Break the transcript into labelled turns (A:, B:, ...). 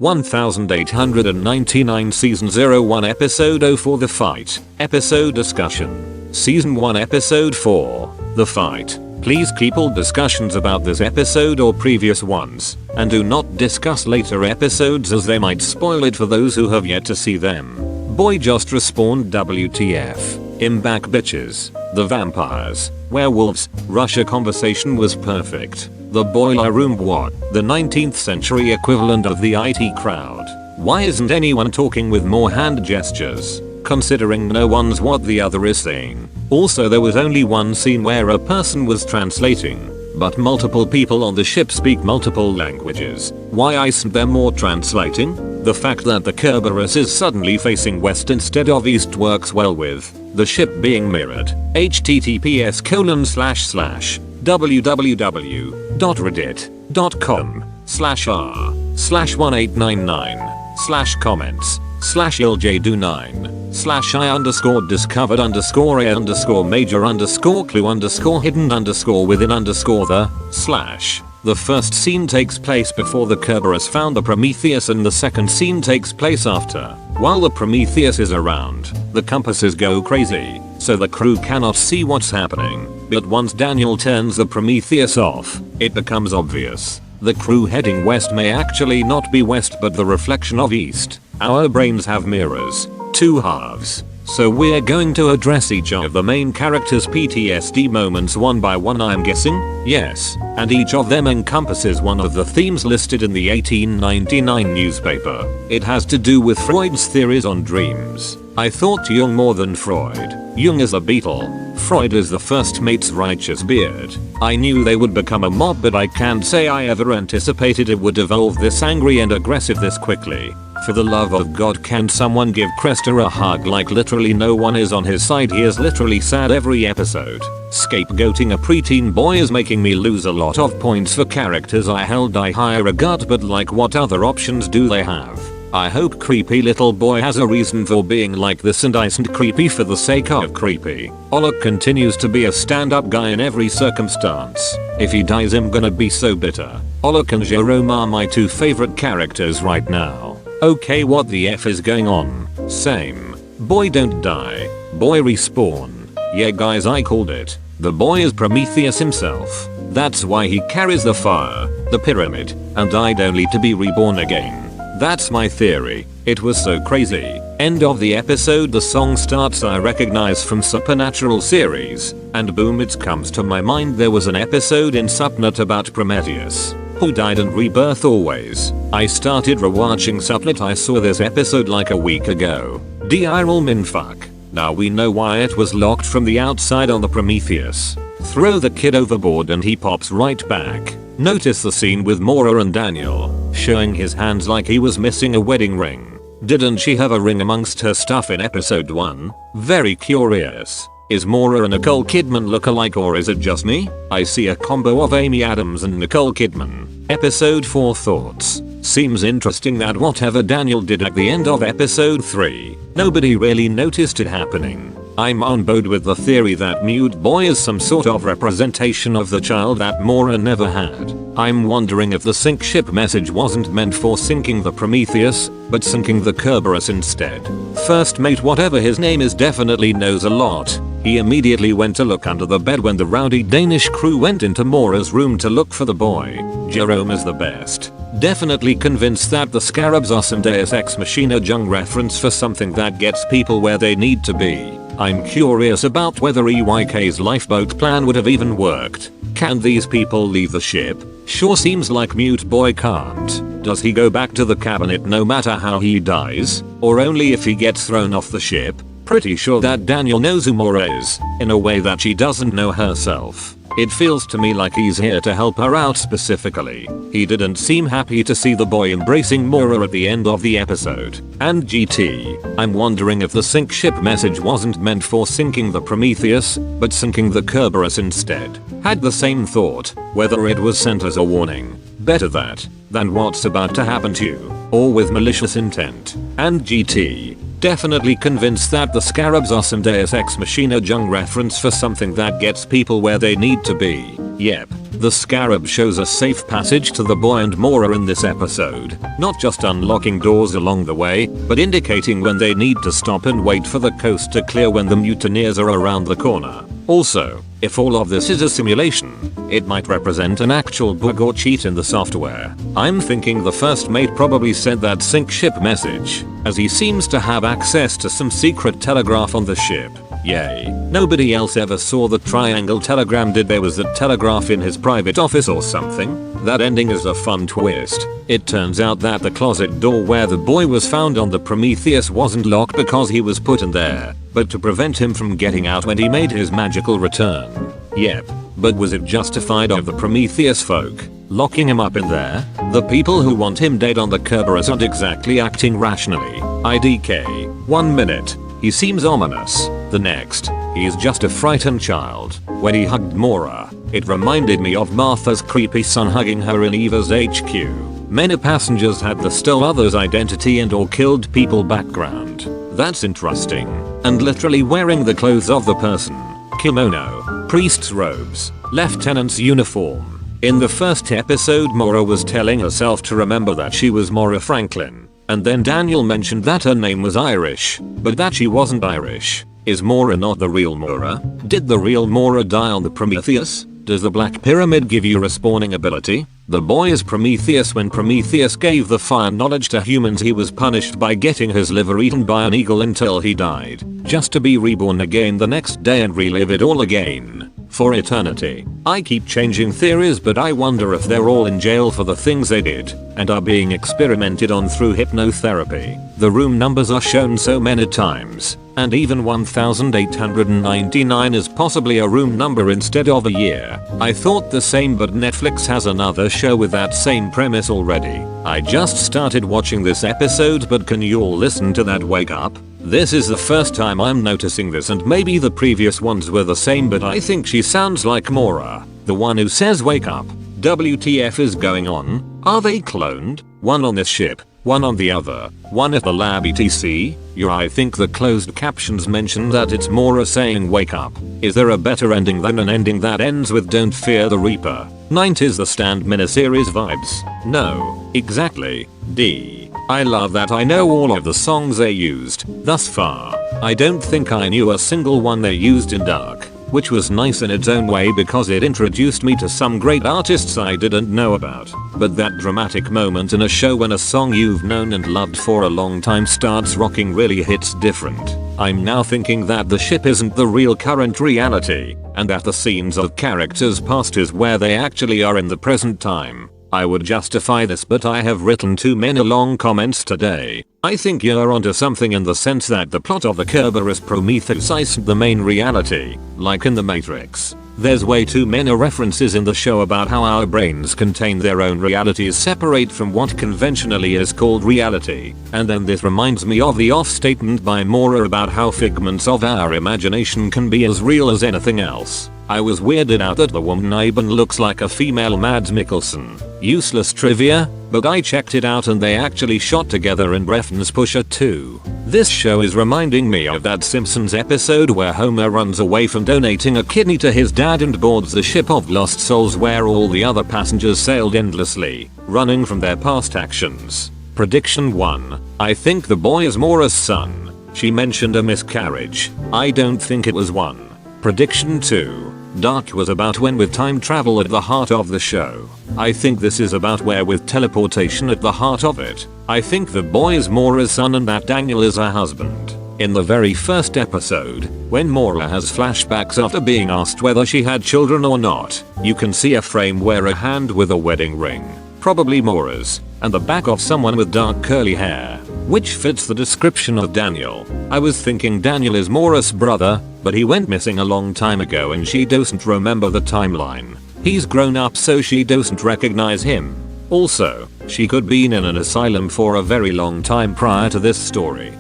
A: 1899 Season 01 Episode 04 The Fight. Episode Discussion. Season 1 Episode 4. The Fight. Please keep all discussions about this episode or previous ones, and do not discuss later episodes as they might spoil it for those who have yet to see them. Boy just respawned WTF. Im back bitches. The vampires. Werewolves. Russia conversation was perfect. The boiler room what? The 19th century equivalent of the IT crowd. Why isn't anyone talking with more hand gestures? Considering no one's what the other is saying. Also there was only one scene where a person was translating, but multiple people on the ship speak multiple languages. Why isn't there more translating? The fact that the Kerberos is suddenly facing west instead of east works well with the ship being mirrored. https://www.reddit.com/r/I_ld_do9/I_major_discovered_within_ the first scene takes place before the Kerberos found the Prometheus and the second scene takes place after. While the Prometheus is around, the compasses go crazy, so the crew cannot see what's happening. But once Daniel turns the Prometheus off, it becomes obvious. The crew heading west may actually not be west but the reflection of east. Our brains have mirrors, two halves. So we're going to address each of the main characters' PTSD moments one by one, I'm guessing? Yes, and each of them encompasses one of the themes listed in the 1899 newspaper. It has to do with Freud's theories on dreams. I thought Jung more than Freud. Jung is a beetle. Freud is the first mate's righteous beard. I knew they would become a mob, but I can't say I ever anticipated it would evolve this angry and aggressive this quickly. For the love of God, can someone give Cresta a hug? Like literally no one is on his side. He is literally sad every episode. Scapegoating a preteen boy is making me lose a lot of points for characters I held in high regard, but like what other options do they have? I hope creepy little boy has a reason for being like this and isn't creepy for the sake of creepy. Olek continues to be a stand-up guy in every circumstance. If he dies I'm gonna be so bitter. Olek and Jerome are my two favorite characters right now. Okay, what the F is going on? Same. Boy don't die. Boy respawn. Yeah guys, I called it. The boy is Prometheus himself. That's why he carries the fire, the pyramid, and died only to be reborn again. That's my theory. It was so crazy. End of the episode. The song starts I recognize from Supernatural series, and boom, it comes to my mind there was an episode in Supernat about Prometheus, who died and rebirth always. I started rewatching Supernat. I saw this episode like a week ago. Diral minfuck. Now we know why it was locked from the outside on the Prometheus. Throw the kid overboard and he pops right back. Notice the scene with Maura and Daniel, showing his hands like he was missing a wedding ring. Didn't she have a ring amongst her stuff in episode 1? Very curious. Is Maura a Nicole Kidman lookalike, or is it just me? I see a combo of Amy Adams and Nicole Kidman. Episode 4 thoughts. Seems interesting that whatever Daniel did at the end of episode 3, nobody really noticed it happening. I'm on board with the theory that Mute Boy is some sort of representation of the child that Maura never had. I'm wondering if the sink ship message wasn't meant for sinking the Prometheus, but sinking the Kerberos instead. First mate, whatever his name is, definitely knows a lot. He immediately went to look under the bed when the rowdy Danish crew went into Maura's room to look for the boy. Jerome is the best. Definitely convinced that the scarabs are some Deus Ex Machina Jung reference for something that gets people where they need to be. I'm curious about whether EYK's lifeboat plan would have even worked. Can these people leave the ship? Sure seems like Mute Boy can't. Does he go back to the cabinet no matter how he dies? Or only if he gets thrown off the ship? Pretty sure that Daniel knows who Maura is, in a way that she doesn't know herself. It feels to me like he's here to help her out specifically. He didn't seem happy to see the boy embracing Maura at the end of the episode. And GT, I'm wondering if the sink ship message wasn't meant for sinking the Prometheus, but sinking the Kerberos instead. Had the same thought, whether it was sent as a warning. Better that, than what's about to happen to you, or with malicious intent. And GT, definitely convinced that the scarabs are some Deus Ex Machina Jung reference for something that gets people where they need to be. Yep, The scarab shows a safe passage to the boy and Mora in this episode, not just unlocking doors along the way, but indicating when they need to stop and wait for the coast to clear when the mutineers are around the corner. Also, if all of this is a simulation, it might represent an actual bug or cheat in the software. I'm thinking the first mate probably sent that sink ship message, as he seems to have access to some secret telegraph on the ship. Yay. Nobody else ever saw the triangle telegram, did there? Was a telegraph in his private office or something? That ending is a fun twist. It turns out that the closet door where the boy was found on the Prometheus wasn't locked because he was put in there, but to prevent him from getting out when he made his magical return. Yep. But was it justified of the Prometheus folk locking him up in there? The people who want him dead on the Kerberos aren't exactly acting rationally. IDK. 1 minute. He seems ominous. The next, he's just a frightened child. When he hugged Mora, it reminded me of Martha's creepy son hugging her in Eva's HQ. Many passengers had the stole others' identity and or killed people background. That's interesting. And literally wearing the clothes of the person. Kimono, priest's robes, lieutenant's uniform. In the first episode, Mora was telling herself to remember that she was Mora Franklin. And then Daniel mentioned that her name was Irish, but that she wasn't Irish. Is Mora not the real Mora? Did the real Mora die on the Prometheus? Does the Black Pyramid give you respawning ability? The boy is Prometheus. When Prometheus gave the fire knowledge to humans, he was punished by getting his liver eaten by an eagle until he died, just to be reborn again the next day and relive it all again. For eternity. I keep changing theories, but I wonder if they're all in jail for the things they did and are being experimented on through hypnotherapy. The room numbers are shown so many times, and even 1899 is possibly a room number instead of a year. I thought the same, but Netflix has another show with that same premise already. I just started watching this episode, but can you all listen to that wake up? This is the first time I'm noticing this, and maybe the previous ones were the same, but I think she sounds like Mora, the one who says wake up. WTF is going on? Are they cloned? One on this ship, one on the other, one at the lab etc. I think the closed captions mention that it's Mora saying wake up. Is there a better ending than an ending that ends with don't fear the Reaper? 90s The Stand miniseries vibes. No, exactly. D. I love that I know all of the songs they used thus far. I don't think I knew a single one they used in Dark, which was nice in its own way because it introduced me to some great artists I didn't know about. But that dramatic moment in a show when a song you've known and loved for a long time starts rocking really hits different. I'm now thinking that the ship isn't the real current reality, and that the scenes of characters past is where they actually are in the present time. I would justify this, but I have written too many long comments today. I think you're onto something in the sense that the plot of the Kerberos Prometheus isn't the main reality, like in the Matrix. There's way too many references in the show about how our brains contain their own realities separate from what conventionally is called reality. And then this reminds me of the off statement by Mora about how figments of our imagination can be as real as anything else. I was weirded out that the woman even looks like a female Mads Mikkelsen. Useless trivia, but I checked it out and they actually shot together in Breffn's Pusher 2. This show is reminding me of that Simpsons episode where Homer runs away from donating a kidney to his dad and boards the ship of lost souls where all the other passengers sailed endlessly, running from their past actions. Prediction 1. I think the boy is Mora's son. She mentioned a miscarriage. I don't think it was one. Prediction 2. Dark was about when with time travel at the heart of the show. I think this is about where with teleportation at the heart of it. I think the boy is Mora's son and that Daniel is her husband. In the very first episode, when Mora has flashbacks after being asked whether she had children or not, you can see a frame where a hand with a wedding ring, probably Mora's, and the back of someone with dark curly hair, which fits the description of Daniel. I was thinking Daniel is Mora's brother, but he went missing a long time ago and she doesn't remember the timeline. He's grown up so she doesn't recognize him. Also, she could be in an asylum for a very long time prior to this story.